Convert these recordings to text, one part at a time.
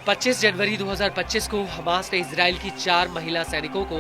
पच्चीस जनवरी 2025 को हमास ने इजराइल की 4 महिला सैनिकों को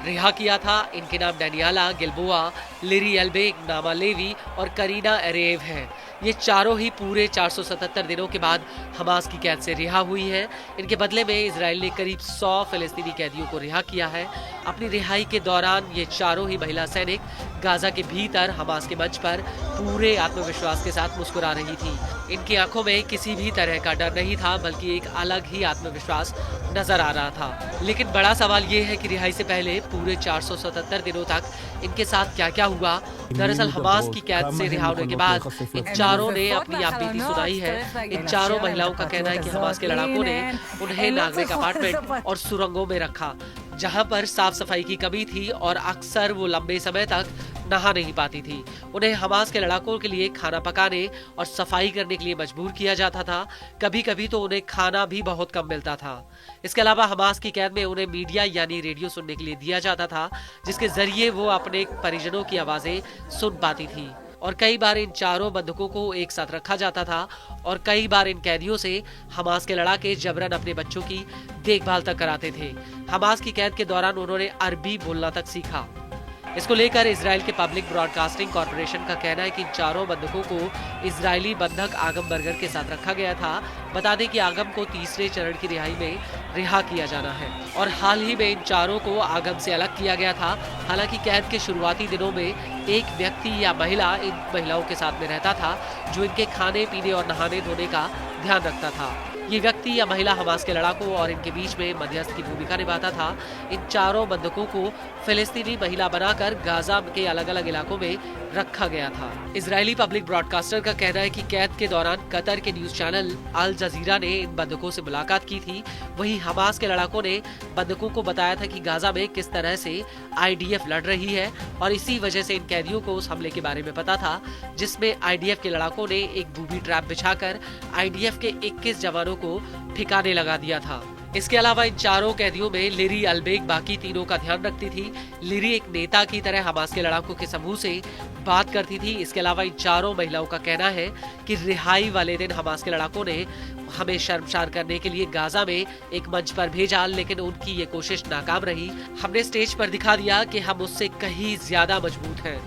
रिहा किया था। इनके नाम डैनियाला गिल्बोआ, लिरी एल्बेग, नामा लेवी और करीना एरेव हैं। ये चारों ही पूरे 477 दिनों के बाद हमास की कैद से रिहा हुई हैं। इनके बदले में इजराइल ने करीब 100 फिलिस्तीनी कैदियों को रिहा किया है। अपनी रिहाई के दौरान ये चारों ही महिला सैनिक गाजा के भीतर हमास के मंच पर पूरे आत्मविश्वास के साथ मुस्कुरा रही थी। इनकी आंखों में किसी भी तरह का डर नहीं था, बल्कि एक अलग ही आत्मविश्वास नजर आ रहा था। लेकिन बड़ा सवाल ये है कि रिहाई से पहले पूरे 477 दिनों तक इनके साथ क्या क्या हुआ। दरअसल हमास की कैद से रिहा होने के बाद इन चारों ने अपनी आप बीती सुनाई है। इन चारों महिलाओं का कहना है कि हमास के लड़ाकों ने उन्हें नागरिक अपार्टमेंट और सुरंगों में रखा, जहां पर साफ सफाई की कमी थी और अक्सर वो लंबे समय तक नहा नहीं पाती थी। उन्हें हमास के लड़ाकों के लिए खाना पकाने और सफाई करने के लिए मजबूर किया जाता था। कभी कभी तो उन्हें खाना भी बहुत कम मिलता था। इसके अलावा हमास की कैद में उन्हें मीडिया यानी रेडियो सुनने के लिए दिया जाता था, जिसके जरिए वो अपने परिजनों की आवाजें सुन पाती थी। और कई बार इन चारों बंधकों को एक साथ रखा जाता था और कई बार इन कैदियों से हमास के लड़ाके जबरन अपने बच्चों की देखभाल तक कराते थे। हमास की कैद के दौरान उन्होंने अरबी बोलना तक सीखा। इसको लेकर इजराइल के पब्लिक ब्रॉडकास्टिंग कॉर्पोरेशन का कहना है कि इन चारों बंधकों को इजरायली बंधक आगम बर्गर के साथ रखा गया था। बता दें कि आगम को तीसरे चरण की रिहाई में रिहा किया जाना है और हाल ही में इन चारों को आगम से अलग किया गया था। हालांकि कैद के शुरुआती दिनों में एक व्यक्ति या महिला इन महिलाओं के साथ में रहता था, जो इनके खाने पीने और नहाने धोने का ध्यान रखता था। ये व्यक्ति या महिला हमास के लड़ाकों और इनके बीच में मध्यस्थ की भूमिका निभाता था। इन चारों बंधकों को फिलिस्तीनी महिला बनाकर गाजा के अलग अलग इलाकों में रखा गया था। इजरायली पब्लिक ब्रॉडकास्टर का कहना है कि कैद के दौरान कतर के न्यूज चैनल अल जजीरा ने इन बंधकों से मुलाकात की थी। वहीं हमास के लड़ाकों ने बंधकों को बताया था कि गाजा में किस तरह से IDF लड़ रही है और इसी वजह से इन कैदियों को उस हमले के बारे में पता था, जिसमें IDF के लड़ाकों ने एक बूबी ट्रैप बिछाकर IDF के 21 जवानों को ठिकाने लगा दिया था। इसके अलावा इन चारों कैदियों में लिरी अल्बेग बाकी तीनों का ध्यान रखती थी। लिरी एक नेता की तरह हमास के लड़ाकों के समूह से बात करती थी। इसके अलावा इन चारों महिलाओं का कहना है कि रिहाई वाले दिन हमास के लड़ाकों ने हमें शर्मसार करने के लिए गाजा में एक मंच पर भेजा, लेकिन उनकी ये कोशिश नाकाम रही। हमने स्टेज पर दिखा दिया कि हम उससे कहीं ज्यादा मजबूत हैं।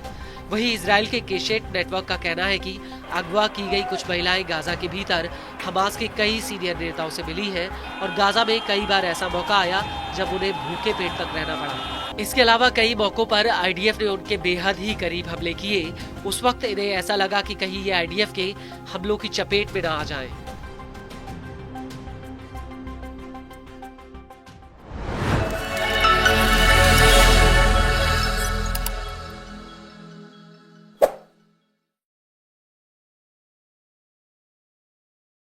वहीं इजराइल के केशेट नेटवर्क का कहना है कि अगवा की गई कुछ महिलाएं गाजा के भीतर हमास के कई सीनियर नेताओं से मिली हैं और गाजा में कई बार ऐसा मौका आया जब उन्हें भूखे पेट तक रहना पड़ा। इसके अलावा कई मौकों पर IDF ने उनके बेहद ही करीब हमले किए। उस वक्त इन्हें ऐसा लगा कि कहीं ये IDF के हमलों की चपेट में न आ जाएं।